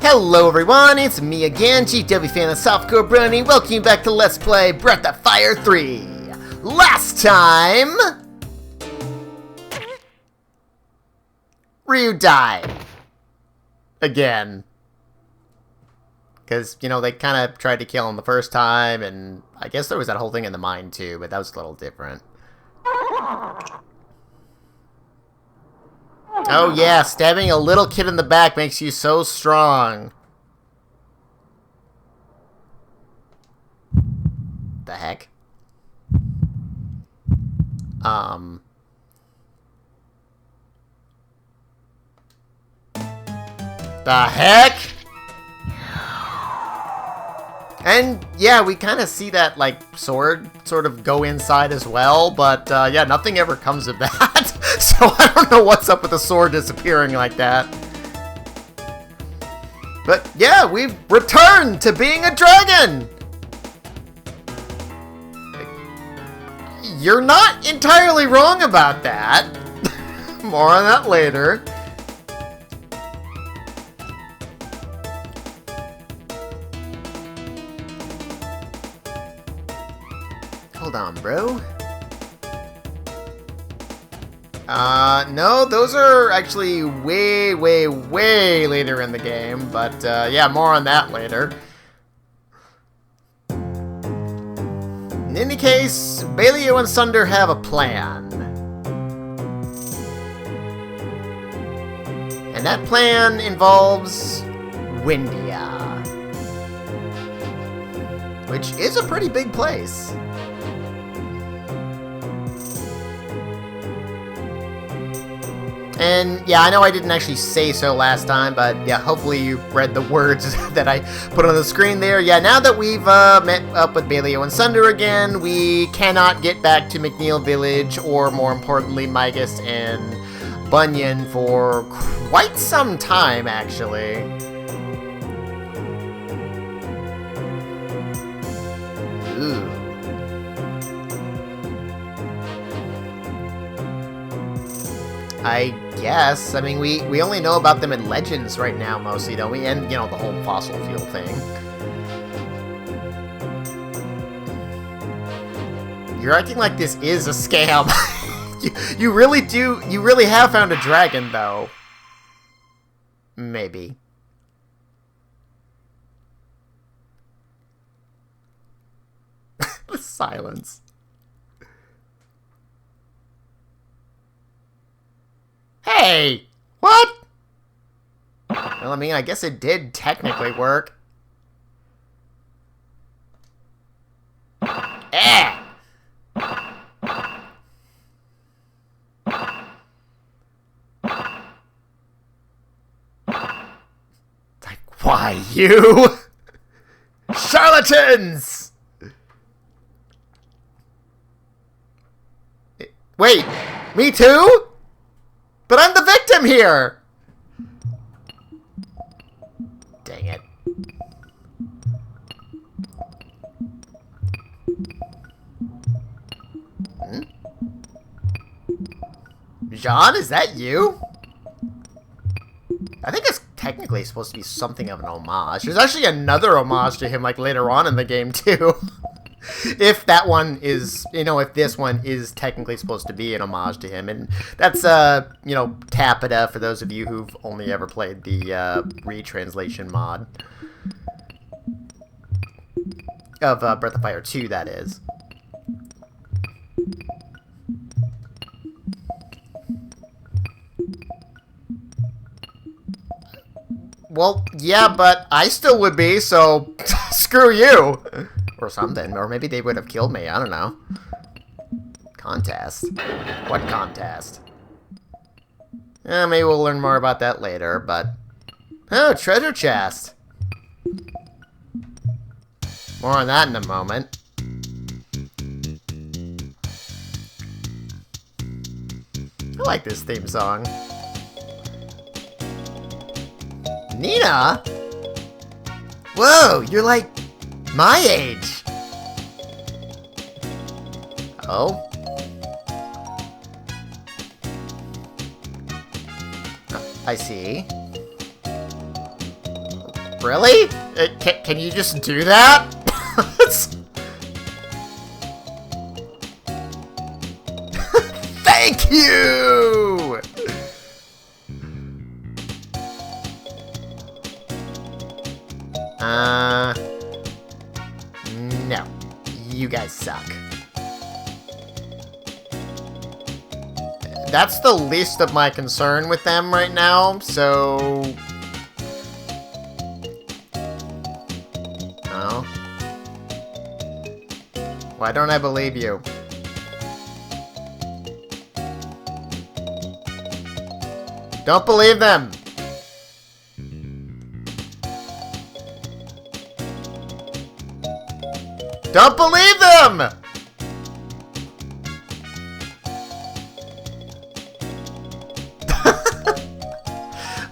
Hello everyone, it's me again, GW fan of Softcore Brony. Welcome you back to Let's Play Breath of Fire 3. Last time, Ryu died. Again. Because, you know, they kind of tried to kill him the first time, and I guess there was that whole thing in the mine too, but that was a little different. Oh yeah, stabbing a little kid in the back makes you so strong. The heck? The heck? And yeah, we kind of see that, like, sword sort of go inside as well, but yeah, nothing ever comes of that. So I don't know what's up with the sword disappearing like that. But yeah, we've returned to being a dragon! You're not entirely wrong about that. More on that later. Hold on, bro. No, those are actually way later in the game, but, yeah, more on that later. In any case, Balio and Sunder have a plan. And that plan involves Windia. Which is a pretty big place. And yeah, I know I didn't actually say so last time, but yeah, hopefully you read the words that I put on the screen there. Yeah, now that we've met up with Balio and Sunder again, we cannot get back to McNeil Village, or more importantly, Migas and Bunyan for quite some time, actually. Ooh. I guess. I mean, we only know about them in Legends right now, mostly, don't we? And, you know, the whole fossil fuel thing. You're acting like this is a scam. you really have found a dragon, though. Maybe. The silence. Hey! What? Well, I mean, I guess it did technically work. Eh! Like, why you? Charlatans! Wait, me too? But I'm the victim here! Dang it. Hmm? Jean, is that you? I think it's technically supposed to be something of an homage. There's actually another homage to him, like, later on in the game, too. If that one is, you know, if this one is technically supposed to be an homage to him. And that's, you know, Capita, for those of you who've only ever played the, retranslation mod. Of, Breath of Fire 2, that is. Well, yeah, but I still would be, so screw you! Or something, or maybe they would have killed me, I don't know. Contest? What contest? Maybe we'll learn more about that later, but... Oh, treasure chest! More on that in a moment. I like this theme song. Nina? Whoa, you're like... my age! Oh? I see. Really? Can you just do that? Thank you! No. You guys suck. That's the least of my concern with them right now, so... Oh. Why don't I believe you? Don't believe them! Don't believe them!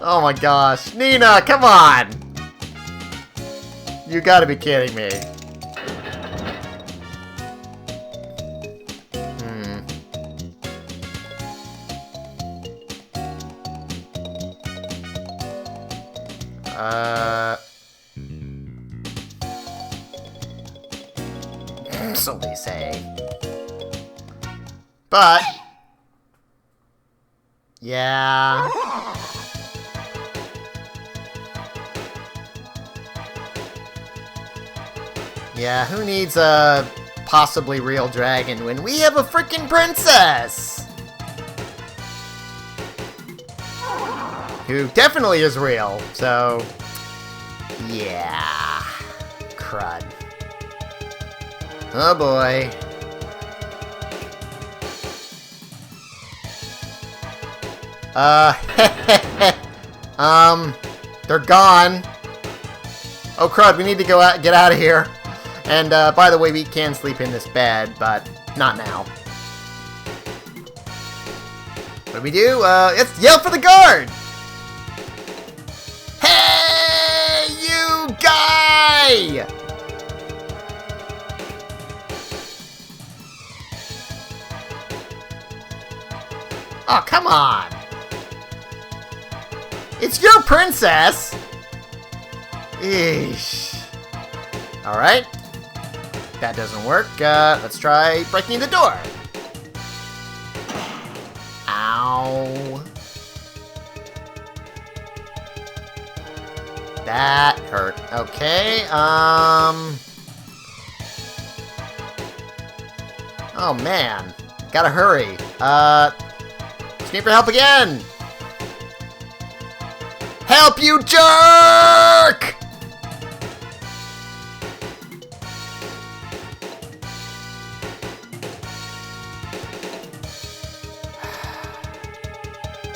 Oh my gosh. Nina, come on! You gotta be kidding me. So they say. But... yeah... yeah, who needs a possibly real dragon when we have a freaking princess? Who definitely is real, so... yeah... crud. Oh boy. They're gone. Oh crud, we need to go out, get out of here. And, by the way, we can sleep in this bed, but not now. What do we do? Let's yell for the guard! Hey, you guy! Oh, come on! It's your princess! Eesh. Alright. That doesn't work. Let's try breaking the door. Ow. That hurt. Okay, oh, man. Gotta hurry. Scream for help again! Help, you jerk!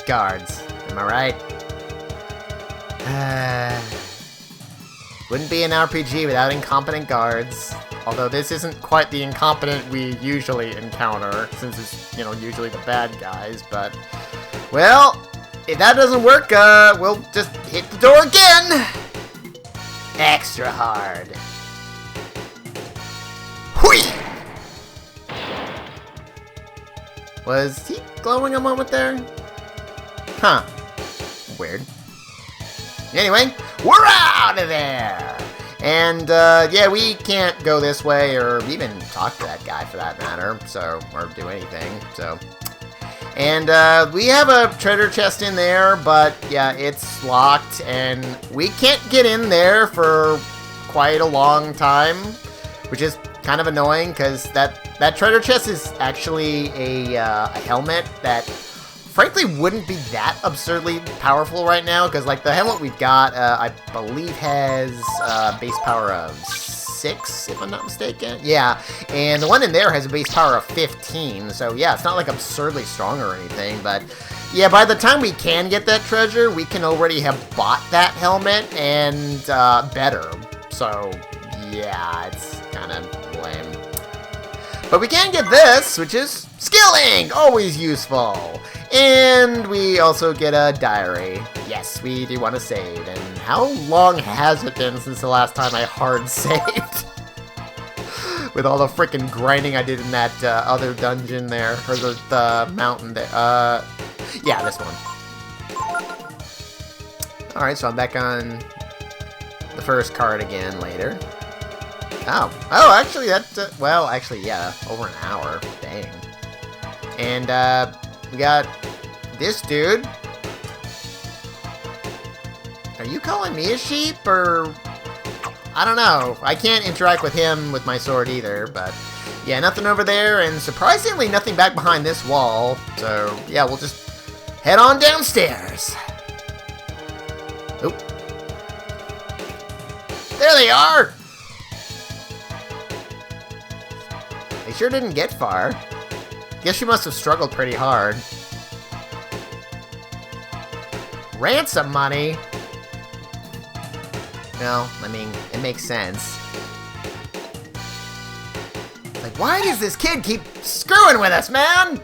Guards, am I right? Wouldn't be an RPG without incompetent guards. Although this isn't quite the incompetent we usually encounter, since it's, you know, usually the bad guys, but... well, if that doesn't work, we'll just hit the door again! Extra hard. Hui! Was he glowing a moment there? Huh. Weird. Anyway, we're out of there! And, yeah, we can't go this way or even talk to that guy for that matter, so, or do anything, so. And, we have a treasure chest in there, but, yeah, it's locked, and we can't get in there for quite a long time, which is kind of annoying, because that treasure chest is actually a helmet that... frankly, wouldn't be that absurdly powerful right now, because, like, the helmet we've got, I believe has base power of 6, if I'm not mistaken. Yeah, and the one in there has a base power of 15, so yeah, it's not, like, absurdly strong or anything, but, yeah, by the time we can get that treasure, we can already have bought that helmet, and, better. So, yeah, it's kind of lame. But we can get this, which is skilling! Always useful! And we also get a diary. Yes, we do want to save. And how long has it been since the last time I hard saved? With all the freaking grinding I did in that other dungeon there. Or the mountain there. Yeah, this one. Alright, so I'm back on the first card again later. Oh, actually, that's, well, actually, yeah, over an hour. Dang. And, we got this dude. Are you calling me a sheep, or... I don't know. I can't interact with him with my sword either, but... Yeah, nothing over there, and surprisingly, nothing back behind this wall. So, yeah, we'll just head on downstairs. Oop. There they are! They sure didn't get far. Guess you must have struggled pretty hard. Ransom money? No, I mean, it makes sense. Like, why does this kid keep screwing with us, man?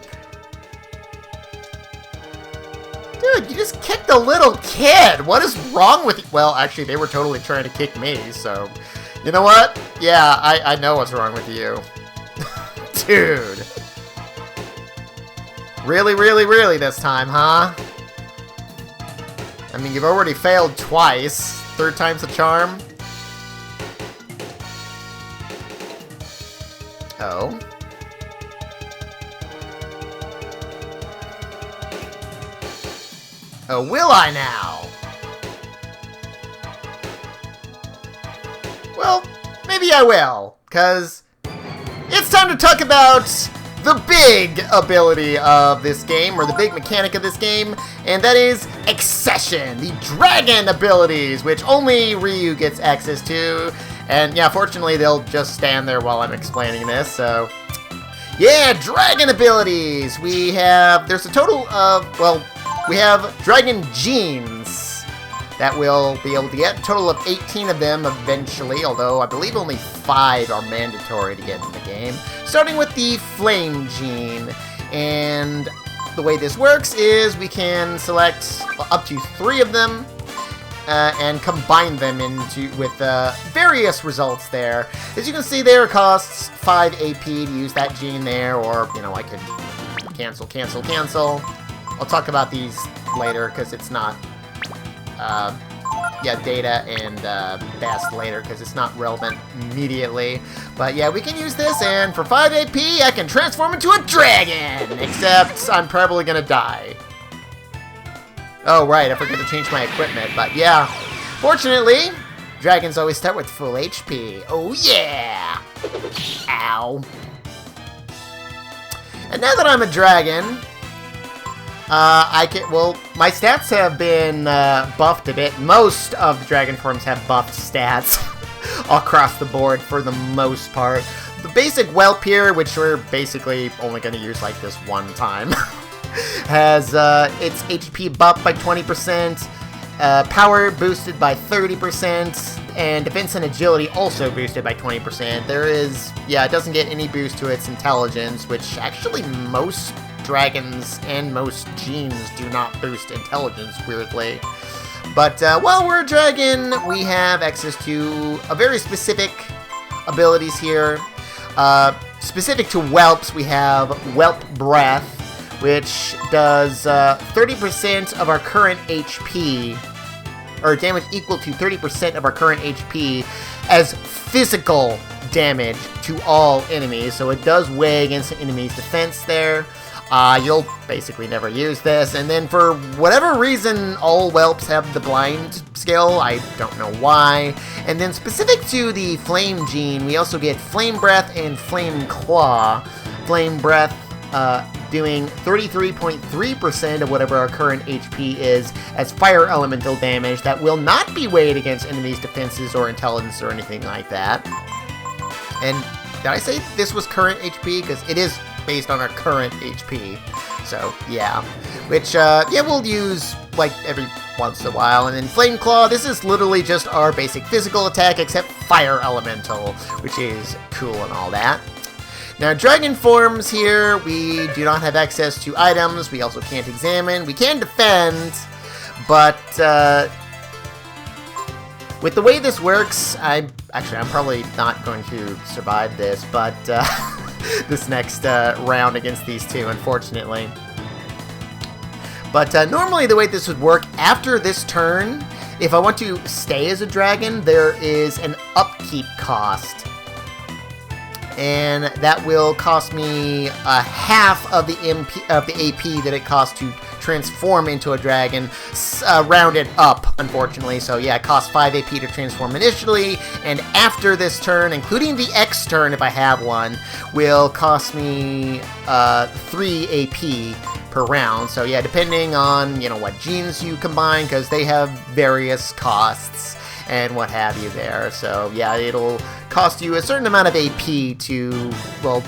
Dude, you just kicked a little kid! What is wrong with you? Well, actually, they were totally trying to kick me, so... You know what? Yeah, I know what's wrong with you. Dude. Really, really, really this time, huh? I mean, you've already failed twice. Third time's the charm. Oh. Oh, will I now? Well, maybe I will, because it's time to talk about the big ability of this game, or the big mechanic of this game, and that is Accession, the dragon abilities, which only Ryu gets access to. And yeah, fortunately, they'll just stand there while I'm explaining this, so... Yeah, dragon abilities! There's a total of, well, we have dragon genes that we'll be able to get. A total of 18 of them eventually, although I believe only 5 are mandatory to get in the game. Starting with the flame gene. And the way this works is we can select up to 3 of them and combine them with various results there. As you can see there, it costs 5 AP to use that gene there, or, you know, I could cancel. I'll talk about these later, because it's not, yeah, data and best later, because it's not relevant immediately. But yeah, we can use this, and for 5 AP, I can transform into a dragon! Except, I'm probably gonna die. Oh, right, I forgot to change my equipment, but yeah. Fortunately, dragons always start with full HP. Oh, yeah! Ow. And now that I'm a dragon, well, my stats have been buffed a bit. Most of the dragon forms have buffed stats across the board for the most part. The basic whelp here, which we're basically only going to use like this one time, has its HP buffed by 20%, power boosted by 30%, and defense and agility also boosted by 20%. There is, yeah, it doesn't get any boost to its intelligence, which actually most dragons and most genes do not boost intelligence, weirdly. But while we're a dragon, we have access to a very specific abilities here. Specific to whelps, we have Whelp Breath, which does 30% of our current HP, or damage equal to 30% of our current HP as physical damage to all enemies. So it does weigh against the enemy's defense there. You'll basically never use this. And then for whatever reason, all whelps have the blind skill. I don't know why. And then specific to the flame gene, we also get Flame Breath and Flame Claw. Flame Breath doing 33.3% of whatever our current HP is as fire elemental damage that will not be weighed against enemies' defenses or intelligence or anything like that. And did I say this was current HP? Because it is based on our current HP. So, yeah. Which, yeah, we'll use, like, every once in a while. And then Flame Claw, this is literally just our basic physical attack, except fire elemental, which is cool and all that. Now, dragon forms here, we do not have access to items. We also can't examine. We can defend, but with the way this works, I'm probably not going to survive this, but this next round against these two, unfortunately. But normally the way this would work, after this turn, if I want to stay as a dragon, there is an upkeep cost. And that will cost me half of the AP that it costs to transform into a dragon, rounded up, unfortunately. So yeah, it costs 5 AP to transform initially, and after this turn, including the X turn if I have one, will cost me 3 AP per round. So yeah, depending on, you know, what genes you combine, because they have various costs and what have you there. So yeah, it'll cost you a certain amount of AP to, well,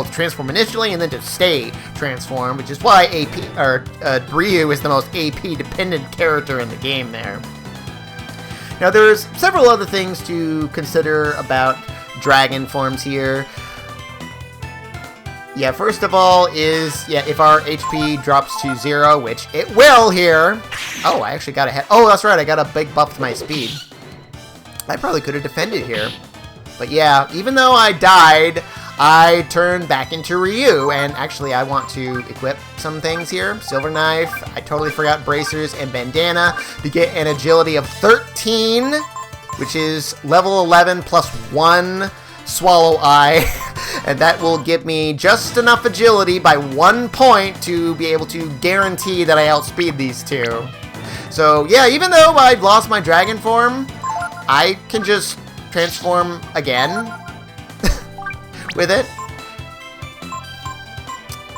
transform initially and then to stay transformed, which is why Ryu is the most AP dependent character in the game there. Now there's several other things to consider about dragon forms here. Yeah, first of all is, yeah, if our HP drops to 0, which it will here. Oh, I actually got ahead. Oh, that's right, I got a big buff to my speed. I probably could have defended here. But yeah, even though I died, I turned back into Ryu. And actually, I want to equip some things here. Silver Knife, I totally forgot Bracers and Bandana to get an agility of 13, which is level 11 plus 1 Swallow Eye. And that will give me just enough agility by 1 point to be able to guarantee that I outspeed these two. So yeah, even though I've lost my dragon form, I can just transform again with it.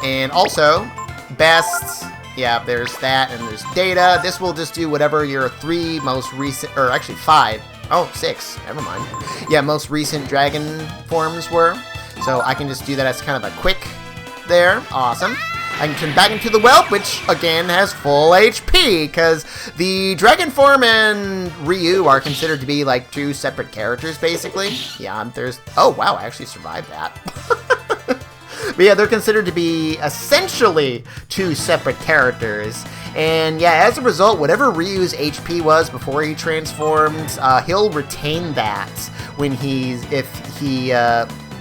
And also, best, yeah, there's that, and there's data. This will just do whatever your 3 most recent, or actually 5, oh, 6, never mind. Yeah, most recent dragon forms were. So I can just do that as kind of a quick there. Awesome. I can turn back into the Whelp, which again has full HP, because the dragon form and Ryu are considered to be like 2 separate characters, basically. Yeah, there's... Oh, wow, I actually survived that. But yeah, they're considered to be essentially 2 separate characters. And yeah, as a result, whatever Ryu's HP was before he transformed, he'll retain that when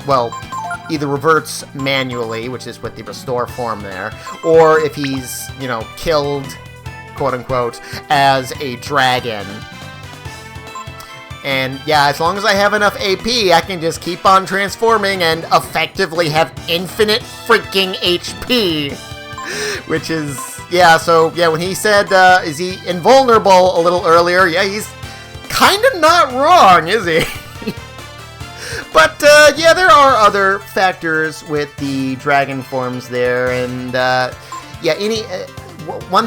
well, either reverts manually, which is with the restore form there, or if he's, you know, killed, quote-unquote, as a dragon. And yeah, as long as I have enough AP, I can just keep on transforming and effectively have infinite freaking HP. Which is, yeah, so, yeah, when he said, is he invulnerable a little earlier, yeah, he's kind of not wrong, is he? But, yeah, there are other factors with the dragon forms there, and, yeah, one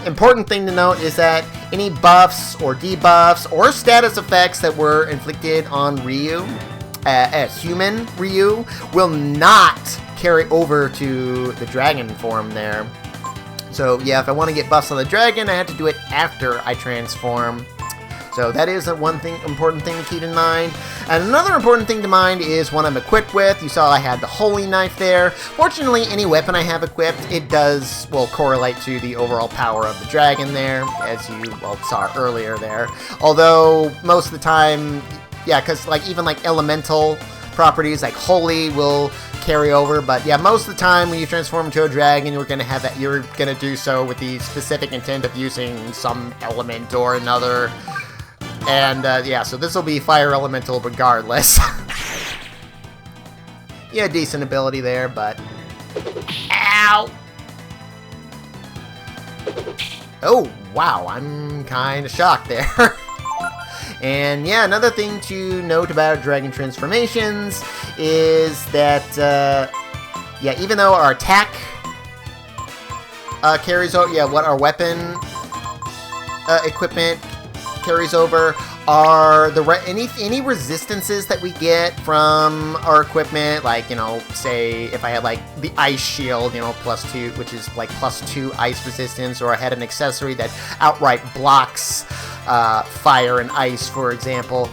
important thing to note is that any buffs or debuffs or status effects that were inflicted on Ryu, as human Ryu, will not carry over to the dragon form there. So, yeah, if I want to get buffs on the dragon, I have to do it after I transform. So that is important thing to keep in mind. And another important thing to mind is what I'm equipped with. You saw I had the Holy Knife there. Fortunately, any weapon I have equipped, it does, well, correlate to the overall power of the dragon there, as you, well, saw earlier there. Although, most of the time, yeah, because, like, even, like, elemental properties, like Holy, will carry over. But, yeah, most of the time when you transform into a dragon, you're going to do so with the specific intent of using some element or another. And, yeah, so this will be Fire Elemental regardless. Yeah, decent ability there, but... Ow! Oh, wow, I'm kind of shocked there. And, yeah, another thing to note about Dragon Transformations is that, yeah, even though our attack carries over, yeah, what our weapon equipment carries over are any resistances that we get from our equipment, like, you know, say if I had like the ice shield, you know, +2, which is like +2 ice resistance, or I had an accessory that outright blocks fire and ice, for example,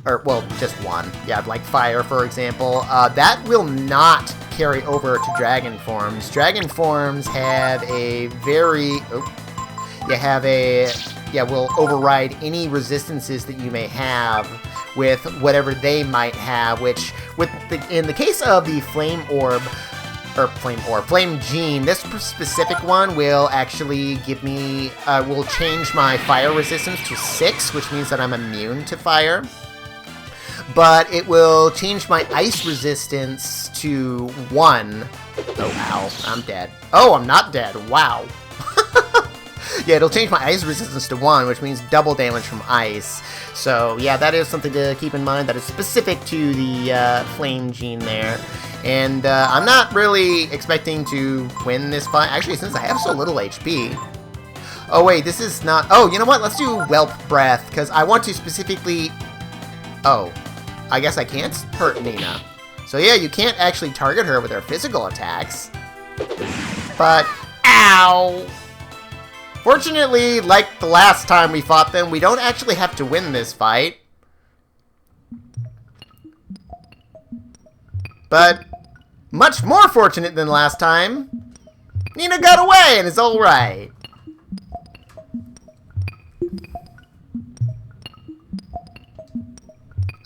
or, well, just one, yeah, like fire, for example, that will not carry over to dragon forms. Dragon forms have a very, will override any resistances that you may have with whatever they might have, which, in the case of the Flame Orb, or Flame Orb. Flame Gene. This specific one will actually give me, will change my fire resistance to 6, which means that I'm immune to fire. But it will change my ice resistance to 1. Oh, wow. I'm dead. Oh, I'm not dead. Wow. Yeah, it'll change my ice resistance to 1, which means double damage from ice. So, yeah, that is something to keep in mind. That is specific to the Flame Gene there. And I'm not really expecting to win this fight. Actually, since I have so little HP. Oh, wait, this is not... Oh, you know what? Let's do Whelp Breath, because I want to specifically... Oh, I guess I can't hurt Nina. So, yeah, you can't actually target her with her physical attacks. But... Ow! Fortunately, like the last time we fought them, we don't actually have to win this fight. But, much more fortunate than last time, Nina got away and is alright.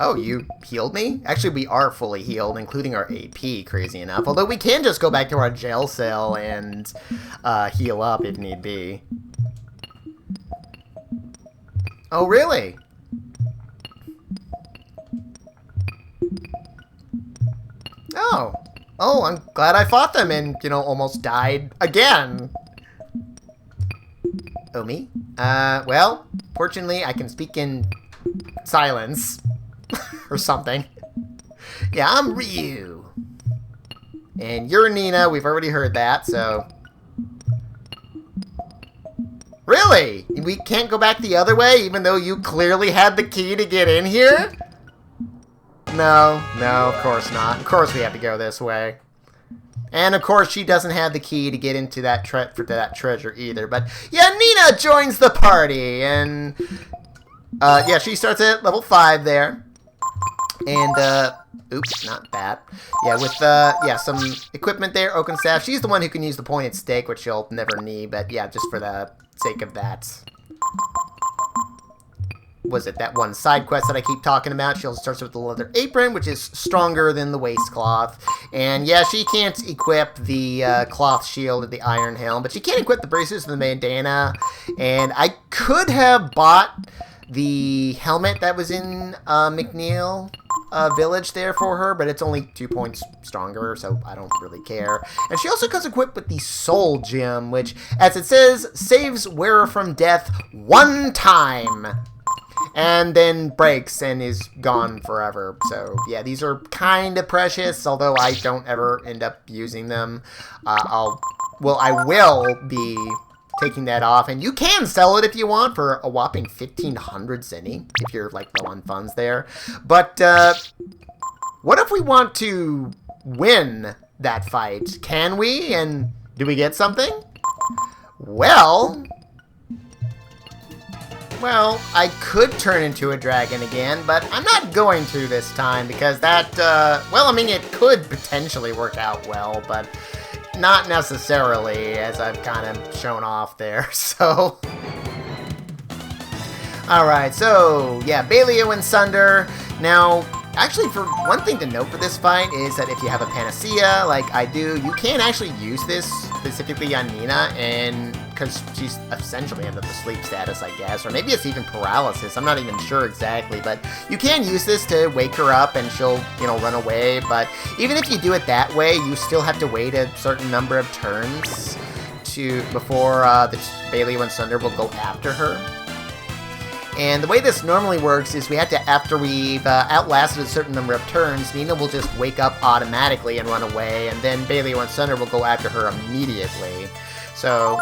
Oh, you healed me? Actually, we are fully healed, including our AP, crazy enough. Although we can just go back to our jail cell and heal up if need be. Oh, really? Oh. Oh, I'm glad I fought them and, you know, almost died again. Oh, me? Well, fortunately, I can speak in silence. Or something. Yeah, I'm Ryu. And you're Nina, we've already heard that, so... Really? We can't go back the other way, even though you clearly had the key to get in here? No, of course not. Of course we have to go this way. And of course she doesn't have the key to get into that treasure either. But yeah, Nina joins the party, and yeah, she starts at level 5 there. And oops, not that. Yeah, with yeah, some equipment there, Oaken Staff. She's the one who can use the pointed stake, which she'll never need, but yeah, just for the sake of that. Was it that one side quest that I keep talking about? She also starts with the leather apron, which is stronger than the waistcloth. And yeah, she can't equip the cloth shield or the iron helm, but she can equip the braces and the bandana. And I could have bought the helmet that was in McNeil village there for her, but it's only 2 points stronger, so I don't really care. And she also comes equipped with the Soul Gem, which, as it says, saves wearer from death 1 time. And then breaks and is gone forever. So, yeah, these are kind of precious, although I don't ever end up using them. I will be taking that off, and you can sell it if you want for a whopping 1,500 zenny, if you're, like, low on funds there. But, what if we want to win that fight? Can we? And do we get something? Well, I could turn into a dragon again, but I'm not going to this time, because that, well, I mean, it could potentially work out well, but not necessarily, as I've kind of shown off there, so... Alright, so, yeah, Balio and Sunder. Now, actually, for one thing to note for this fight is that if you have a Panacea, like I do, you can actually use this specifically on Nina, and because she's essentially under the sleep status, I guess, or maybe it's even paralysis, I'm not even sure exactly, but you can use this to wake her up and she'll, you know, run away. But even if you do it that way, you still have to wait a certain number of turns before the Balio and Sunder will go after her. And the way this normally works is we have to, after we've outlasted a certain number of turns, Nina will just wake up automatically and run away, and then Balio and Sunder will go after her immediately. So,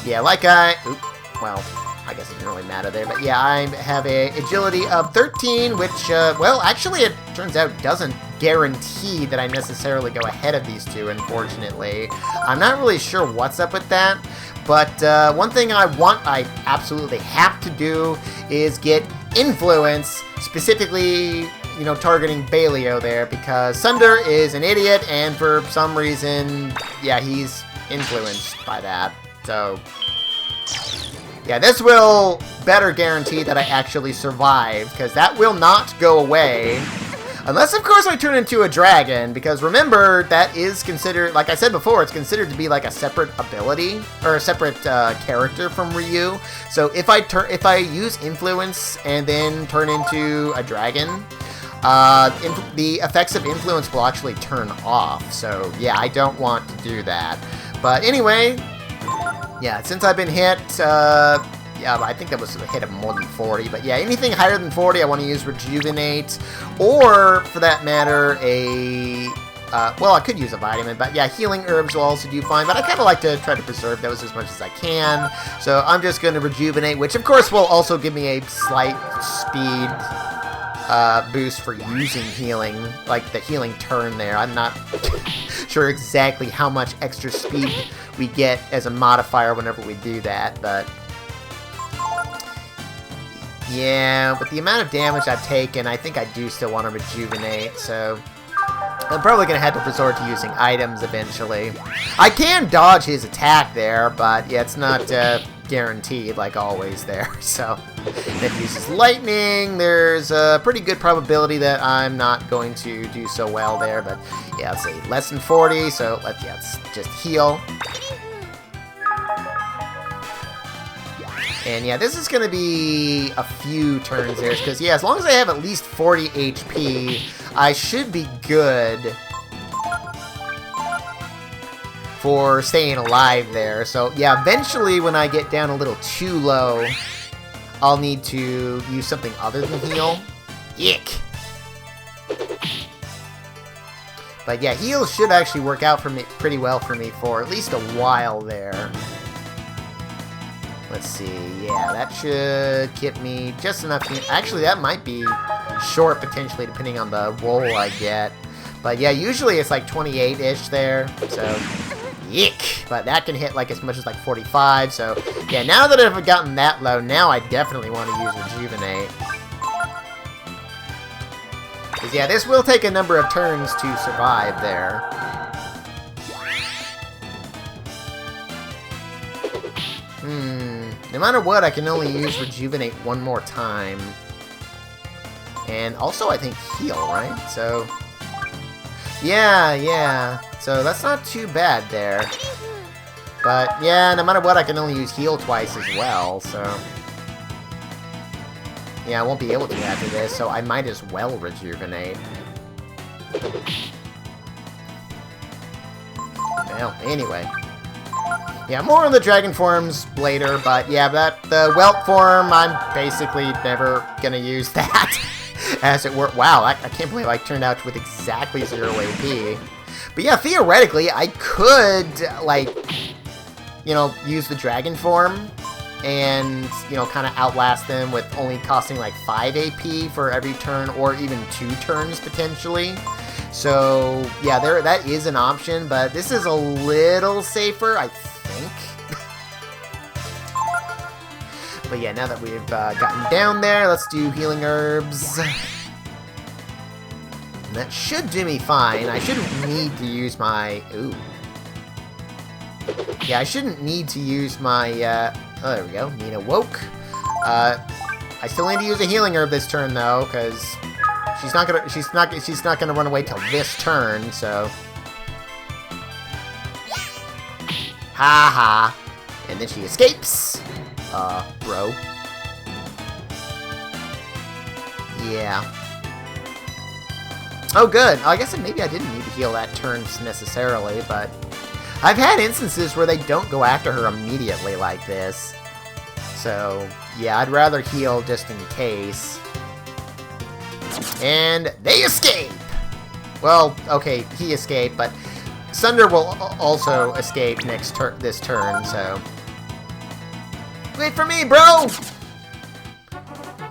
yeah, well, I guess it didn't really matter there, but yeah, I have a agility of 13, which, well, actually it turns out doesn't guarantee that I necessarily go ahead of these two, unfortunately. I'm not really sure what's up with that, but one thing I absolutely have to do is get influence, specifically, you know, targeting Balio there, because Sunder is an idiot, and for some reason, yeah, he's influenced by that. So, yeah, this will better guarantee that I actually survive, because that will not go away. Unless, of course, I turn into a dragon, because remember, that is considered, like I said before, it's considered to be like a separate ability, or a separate character from Ryu. So if I use influence and then turn into a dragon, the effects of influence will actually turn off. So yeah, I don't want to do that. But anyway, yeah, since I've been hit, yeah, I think that was a hit of more than 40. But yeah, anything higher than 40, I want to use Rejuvenate. Or, for that matter, well, I could use a vitamin. But yeah, healing herbs will also do fine. But I kind of like to try to preserve those as much as I can. So I'm just going to Rejuvenate, which of course will also give me a slight speed boost for using healing. Like the healing turn there. I'm not sure exactly how much extra speed we get as a modifier whenever we do that. But yeah, with the amount of damage I've taken, I think I do still want to Rejuvenate, so I'm probably going to have to resort to using items eventually. I can dodge his attack there, but yeah, it's not guaranteed like always there. So if he uses lightning, there's a pretty good probability that I'm not going to do so well there, but yeah, let's see, less than 40, so let's just heal. And yeah, this is going to be a few turns there, because yeah, as long as I have at least 40 HP, I should be good for staying alive there. So yeah, eventually when I get down a little too low, I'll need to use something other than heal. Ick! But yeah, heal should actually work out for me pretty well for me for at least a while there. Let's see, yeah, that should get me just enough. Actually, that might be short, potentially, depending on the roll I get. But yeah, usually it's like 28-ish there, so yick. But that can hit like as much as like 45, so yeah, now that I've gotten that low, now I definitely want to use Rejuvenate. Because yeah, this will take a number of turns to survive there. No matter what, I can only use Rejuvenate one more time. And also, I think heal, right? So, yeah. So, that's not too bad there. But, yeah, no matter what, I can only use heal twice as well, so... yeah, I won't be able to after this, so I might as well Rejuvenate. Well, anyway... yeah, more on the dragon forms later, but yeah, the whelp form, I'm basically never gonna use that, as it were. Wow, I can't believe I turned out with exactly 0 AP. But yeah, theoretically, I could, like, you know, use the dragon form, and, you know, kind of outlast them with only costing like 5 AP for every turn, or even 2 turns, potentially. So, yeah, that is an option, but this is a little safer, I think. But yeah, now that we've gotten down there, let's do healing herbs. And that should do me fine. I shouldn't need to use my... ooh. Yeah, I shouldn't need to use my... oh, there we go. Nina woke. I still need to use a healing herb this turn, though, because... she's not gonna run away till this turn, so... ha ha. And then she escapes. Bro. Yeah. Oh, good. I guess maybe I didn't need to heal that turn necessarily, but... I've had instances where they don't go after her immediately like this. So, yeah, I'd rather heal just in case. And they escape! Well, okay, he escaped, but Sunder will also escape this turn, so... wait for me, bro!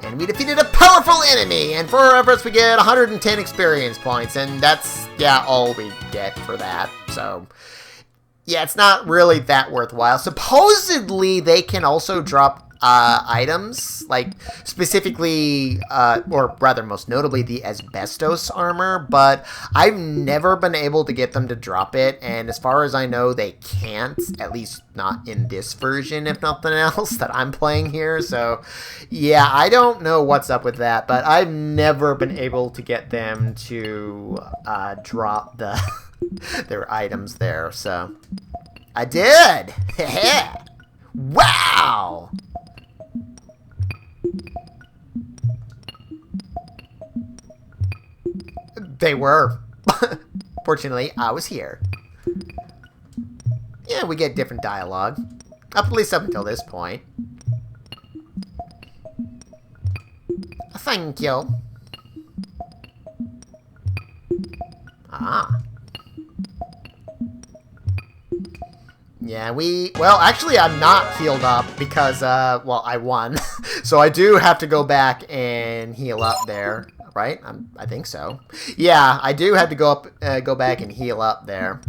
And we defeated a powerful enemy, and for our efforts we get 110 experience points, and that's, yeah, all we get for that, so... yeah, it's not really that worthwhile. Supposedly, they can also drop items, like specifically, or rather most notably the asbestos armor, but I've never been able to get them to drop it, and as far as I know they can't, at least not in this version if nothing else that I'm playing here. So yeah, I don't know what's up with that, but I've never been able to get them to drop their items there. So I did. Wow. They were. Fortunately, I was here. Yeah, we get different dialogue. At least up until this point. Thank you. Ah. Yeah, well, actually, I'm not healed up because, well, I won. So I do have to go back and heal up there, right? I think so. Yeah, I do have to go back and heal up there.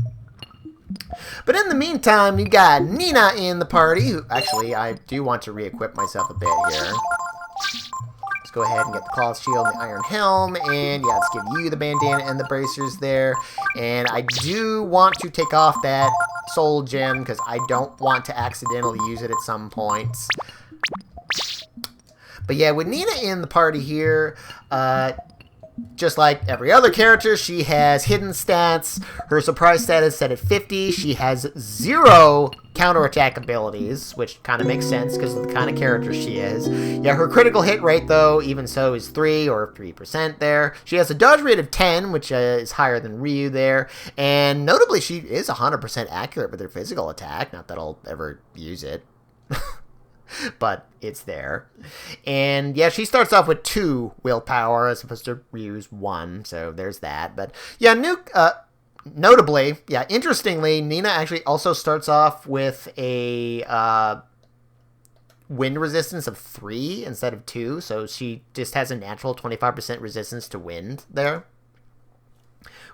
But in the meantime, you got Nina in the party, who, actually, I do want to re-equip myself a bit here. Let's go ahead and get the cloth shield and the iron helm, and yeah, let's give you the bandana and the bracers there. And I do want to take off that soul gem, because I don't want to accidentally use it at some points. But yeah, with Nina in the party here, just like every other character, she has hidden stats. Her surprise stat is set at 50. She has 0 counterattack abilities, which kind of makes sense because of the kind of character she is. Yeah, her critical hit rate, though, even so, is 3 or 3% there. She has a dodge rate of 10, which is higher than Ryu there. And notably, she is 100% accurate with her physical attack. Not that I'll ever use it. But it's there. And yeah, she starts off with 2 willpower as opposed to Ryu's 1, so there's that. But yeah, notably, yeah, interestingly, Nina actually also starts off with a wind resistance of 3 instead of 2, so she just has a natural 25% resistance to wind there,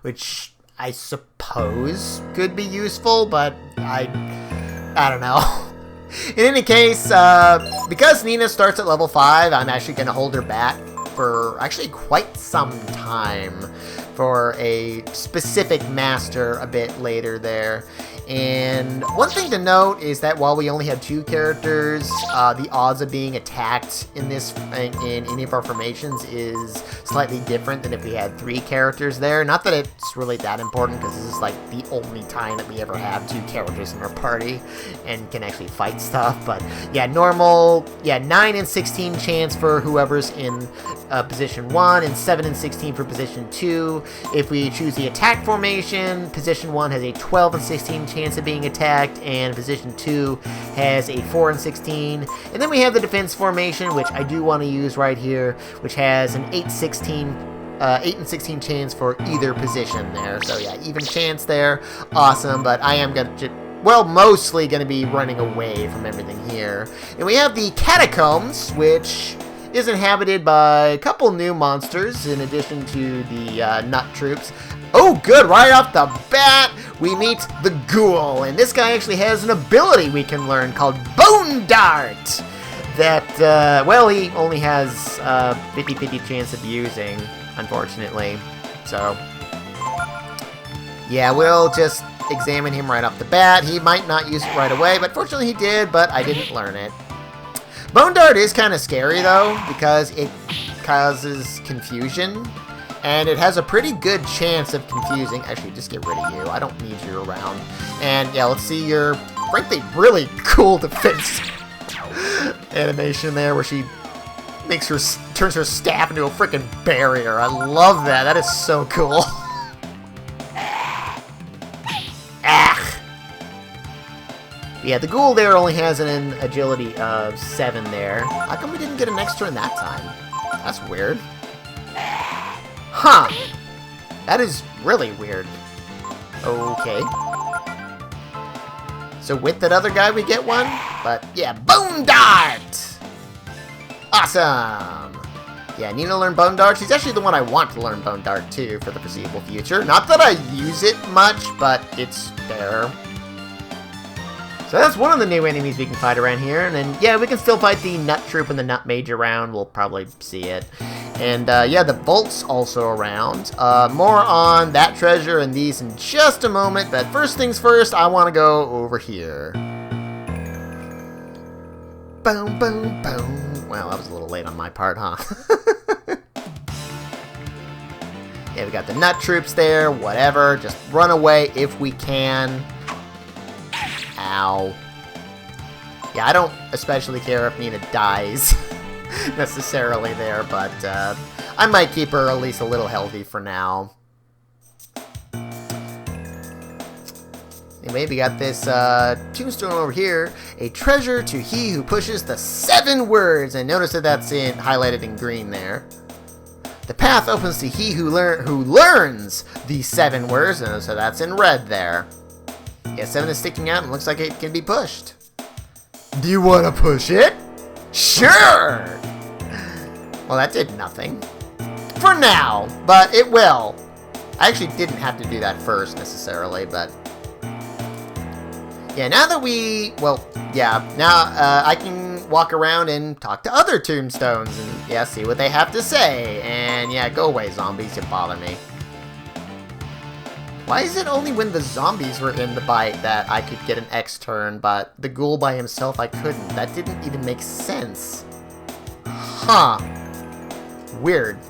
which I suppose could be useful, but I don't know. In any case, because Nina starts at level 5, I'm actually going to hold her back for actually quite some time for a specific master a bit later there. And one thing to note is that while we only have 2 characters, the odds of being attacked in any of our formations is slightly different than if we had 3 characters there. Not that it's really that important, because this is like the only time that we ever have 2 characters in our party and can actually fight stuff. But yeah, normal, yeah, 9 and 16 chance for whoever's in position 1, and 7 and 16 for position 2. If we choose the attack formation, position 1 has a 12 and 16 chance of being attacked, and position 2 has a 4 and 16. And then we have the defense formation, which I do want to use right here, which has an 8 and 16 chance for either position there. So yeah, even chance there. Awesome, but I am going to, well, mostly going to be running away from everything here. And we have the Catacombs, which is inhabited by a couple new monsters in addition to the Nut Troops. Oh, good, right off the bat, we meet the Ghoul, and this guy actually has an ability we can learn called Bone Dart, that, well, he only has 50-50 chance of using, unfortunately, so, yeah, we'll just examine him right off the bat. He might not use it right away, but fortunately he did, but I didn't learn it. Bone Dart is kind of scary, though, because it causes confusion. And it has a pretty good chance of confusing. Actually, just get rid of you. I don't need you around. And yeah, let's see your, frankly, really cool defense animation there, where she turns her staff into a freaking barrier. I love that. That is so cool. Yeah, the Ghoul there only has an agility of 7 there. How come we didn't get an extra in that time? That's weird. Huh. That is really weird. Okay. So with that other guy we get one? But yeah, Bone Dart! Awesome! Yeah, Nina learned Bone Dart. She's actually the one I want to learn Bone Dart too for the foreseeable future. Not that I use it much, but it's there. So that's one of the new enemies we can fight around here. And then, yeah, we can still fight the Nut Troop and the Nut Mage around. We'll probably see it. And, yeah, the Vault's also around. More on that treasure and these in just a moment. But first things first, I want to go over here. Boom, boom, boom. Well, that was a little late on my part, huh? Yeah, we got the Nut Troops there. Whatever. Just run away if we can. Ow. Yeah, I don't especially care if Nina dies necessarily there, but I might keep her at least a little healthy for now. Anyway, we got this tombstone over here. A treasure to he who pushes the 7 words. And notice that that's highlighted in green there. The path opens to he who learns the 7 words. And so that's in red there. Yeah, 7 is sticking out and looks like it can be pushed. Do you want to push it? Sure! Well, that did nothing. For now, but it will. I actually didn't have to do that first necessarily, but... Yeah, now that we... Well, yeah, now I can walk around and talk to other tombstones and, yeah, see what they have to say. And, yeah, go away, zombies, you bother me. Why is it only when the zombies were in the bite that I could get an X turn, but the ghoul by himself I couldn't? That didn't even make sense. Huh. Weird.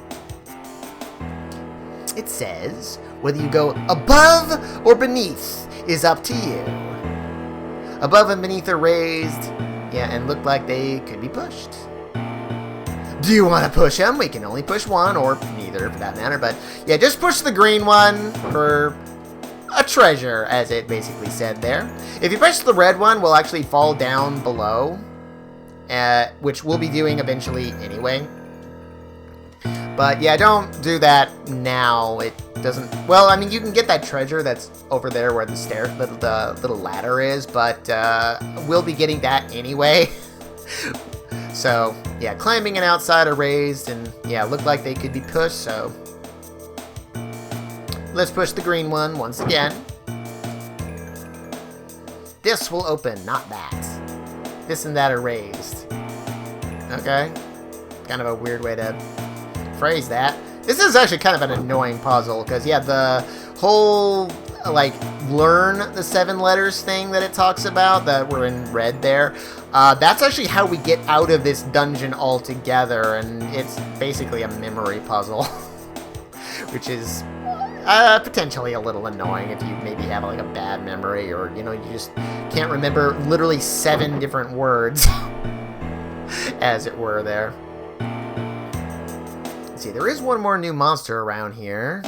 It says, whether you go above or beneath is up to you. Above and beneath are raised, yeah, and look like they could be pushed. Do you want to push them? We can only push one, or neither for that matter, but yeah, just push the green one for a treasure, as it basically said there. If you push the red one, we'll actually fall down below, which we'll be doing eventually anyway. But yeah, don't do that now. It doesn't... Well, I mean, you can get that treasure that's over there where the little ladder is, but we'll be getting that anyway. So, yeah, climbing and outside are raised, and yeah, look like they could be pushed, so... Let's push the green one once again. This will open, not that. This and that are raised. Okay. Kind of a weird way to phrase that. This is actually kind of an annoying puzzle, because, yeah, the whole, like, learn the 7 letters thing that it talks about, that were in red there, that's actually how we get out of this dungeon altogether, and it's basically a memory puzzle, which is potentially a little annoying if you maybe have, like, a bad memory, or, you know, you just can't remember literally 7 different words, as it were there. See, there is one more new monster around here.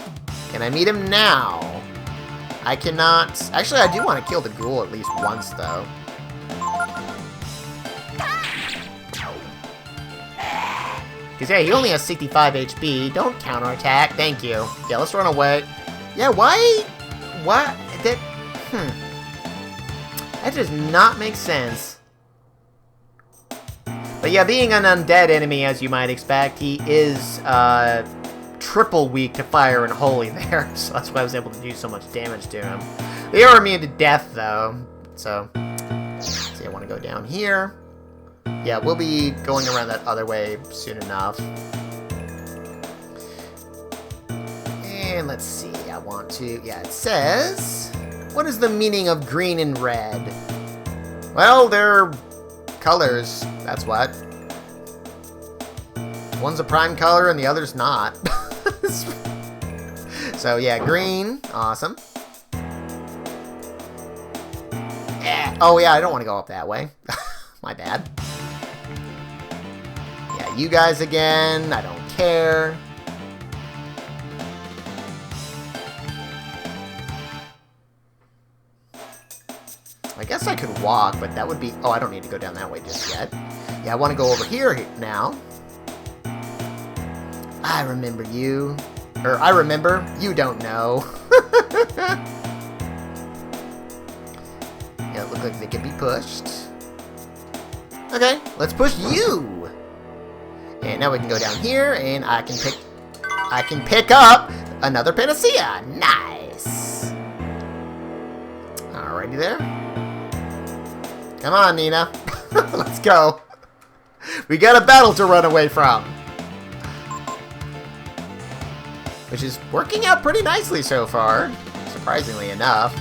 Can I meet him now? I cannot... Actually, I do want to kill the ghoul at least once, though. Because, yeah, he only has 65 HP. Don't counterattack. Thank you. Yeah, let's run away. Yeah, why? What? That... That does not make sense. But yeah, being an undead enemy, as you might expect, he is triple weak to fire and holy there, so that's why I was able to do so much damage to him. They are immune to death, though, so... See, I want to go down here. Yeah, we'll be going around that other way soon enough. And let's see, I want to... Yeah, it says... What is the meaning of green and red? Well, they're... colors, that's what. One's a prime color and the other's not. So yeah, green, awesome. Oh yeah, I don't want to go up that way. My bad. Yeah, you guys again, I don't care. I guess I could walk, but that would be... Oh, I don't need to go down that way just yet. Yeah, I want to go over here now. I remember you. Or, I remember. You don't know. Yeah, it looks like they can be pushed. Okay, let's push you. And now we can go down here, and I can pick up another panacea. Nice. Alrighty there. Come on, Nina. Let's go. We got a battle to run away from. Which is working out pretty nicely so far, surprisingly enough.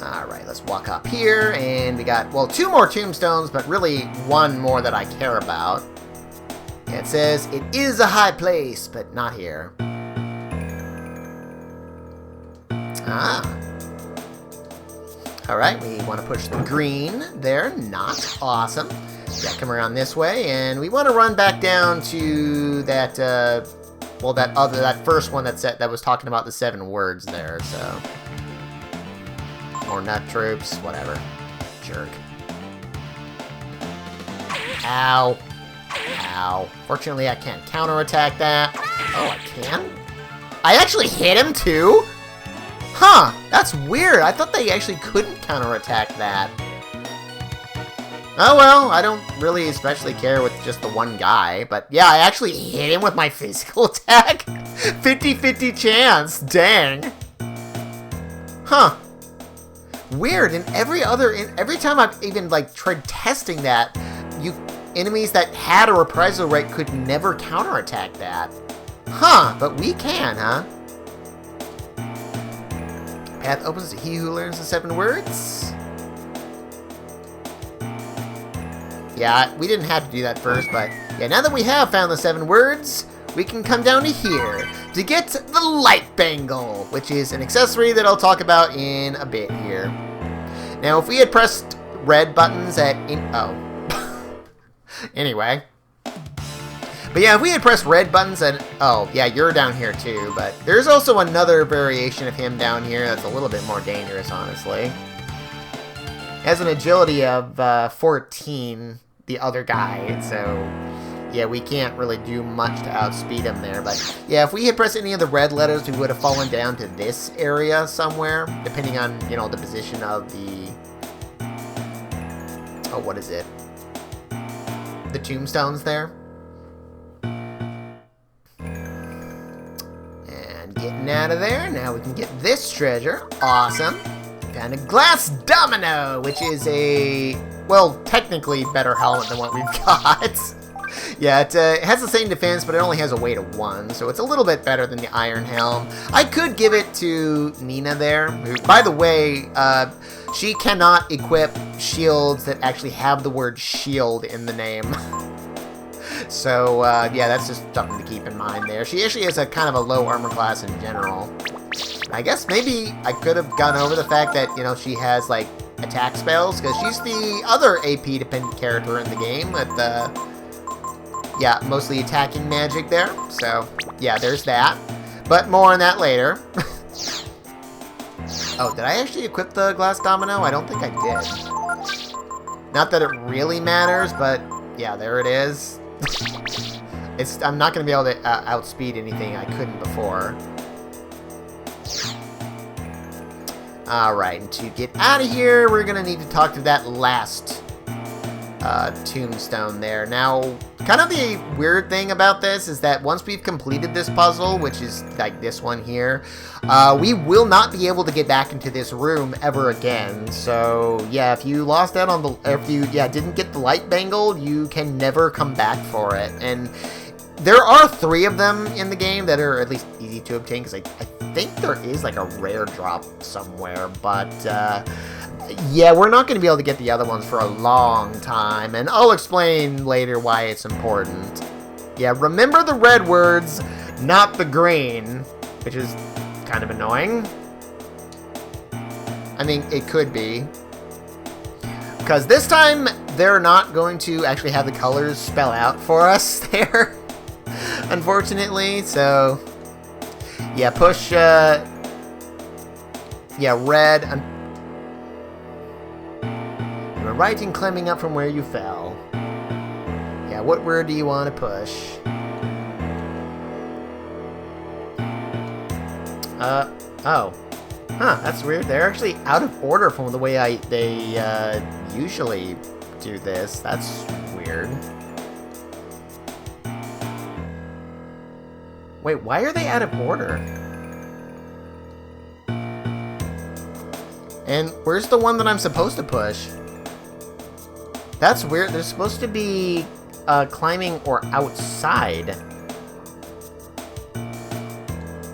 Alright, let's walk up here, and we got, well, 2 more tombstones, but really 1 more that I care about. It says, it is a high place, but not here. Ah. Alright, we want to push the green there. Not awesome. Yeah, come around this way, and we want to run back down to that, well, that first one that was talking about the 7 words there, so... More nut troops, whatever. Jerk. Ow. Ow. Fortunately, I can't counterattack that. Oh, I can? I actually hit him, too? Huh. That's weird. I thought they actually couldn't counterattack that. Oh, well, I don't really especially care with just the one guy. But, yeah, I actually hit him with my physical attack. 50-50 chance. Dang. Huh. Weird. And every time I've even, like, tried testing that, enemies that had a reprisal rate could never counterattack that. Huh, but we can, huh? Path opens to he who learns the 7 words. Yeah, we didn't have to do that first, but yeah, now that we have found the 7 words, we can come down to here to get the light bangle, which is an accessory that I'll talk about in a bit here. Now, if we had pressed red buttons anyway. But yeah, if we had pressed red buttons and... Oh, yeah, you're down here too, but there's also another variation of him down here that's a little bit more dangerous, honestly. Has an agility of 14, the other guy, so... Yeah, we can't really do much to outspeed him there, but... Yeah, if we had pressed any of the red letters, we would have fallen down to this area somewhere, depending on, you know, the position of the... Oh, what is it? The tombstones there. And getting out of there. Now we can get this treasure. Awesome. Found a glass domino, which is a, well, technically better helmet than what we've got. Yeah, it has the same defense, but it only has a weight of 1, so it's a little bit better than the iron helm. I could give it to Nina there, who, by the way, she cannot equip shields that actually have the word shield in the name. So, yeah, that's just something to keep in mind there. She actually has a kind of a low armor class in general. I guess maybe I could have gone over the fact that, you know, she has, like, attack spells, because she's the other AP-dependent character in the game with, yeah, mostly attacking magic there. So, yeah, there's that. But more on that later. Oh, did I actually equip the glass domino? I don't think I did. Not that it really matters, but yeah, there it is. I'm not going to be able to outspeed anything I couldn't before. Alright, and to get out of here, we're going to need to talk to that last tombstone there. Now, kind of the weird thing about this is that once we've completed this puzzle, which is like this one here, we will not be able to get back into this room ever again. So yeah, if you lost out on the, if you didn't get the light bangle, you can never come back for it. And there are 3 of them in the game that are at least easy to obtain, because I think there is like a rare drop somewhere, but yeah, we're not going to be able to get the other ones for a long time, and I'll explain later why it's important. Yeah, remember the red words, not the green, which is kind of annoying. I mean, it could be. Because this time, they're not going to actually have the colors spell out for us there, unfortunately, so... Yeah, push, yeah, red, and you're right in climbing up from where you fell. Yeah, what word do you want to push? Oh. Huh, that's weird. They're actually out of order from the way they usually do this. That's weird. Wait, why are they out of order? And where's the one that I'm supposed to push? That's weird. There's supposed to be climbing or outside.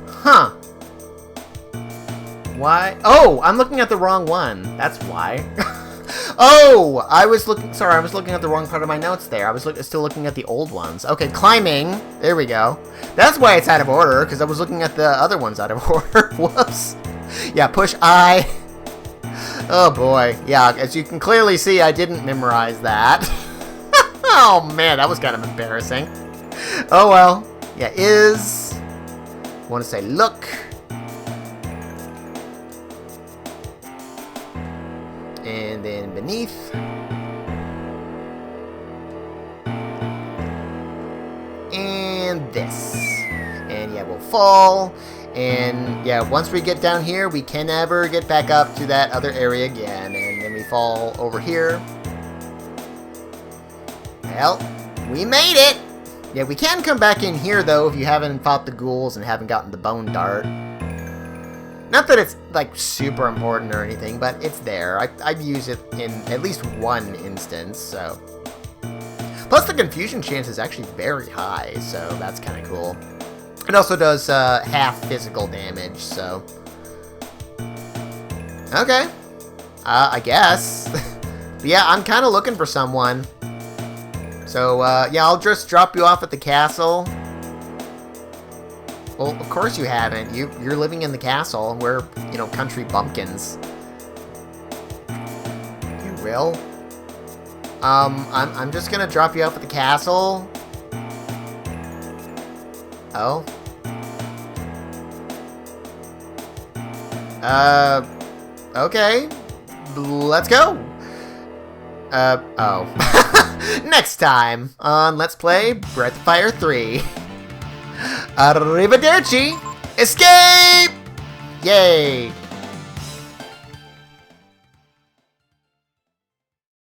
Huh. Why? Oh, I'm looking at the wrong one. That's why. Oh, I was looking at the wrong part of my notes there. I was still looking at the old ones. Okay, climbing. There we go. That's why it's out of order, because I was looking at the other ones out of order. Whoops. Yeah, push I. Oh boy. Yeah, as you can clearly see, I didn't memorize that. Oh man, that was kind of embarrassing. Oh well. Yeah, is. I want to say look. And then beneath. And this. And yeah, we'll fall. And yeah, once we get down here, we can never get back up to that other area again. And then we fall over here. Well, we made it! Yeah, we can come back in here, though, if you haven't fought the ghouls and haven't gotten the bone dart. Not that it's, like, super important or anything, but it's there. I've used it in at least one instance, so. Plus, the confusion chance is actually very high, so that's kind of cool. It also does half physical damage, so. Okay. I guess. But yeah, I'm kind of looking for someone. So, yeah, I'll just drop you off at the castle. Well, of course you haven't. You're living in the castle, and we're, you know, country bumpkins. You will? I'm just gonna drop you off at the castle. Oh? Okay. Let's go. Oh. Next time on Let's Play Breath of Fire 3. Arrivederci! Escape! Yay!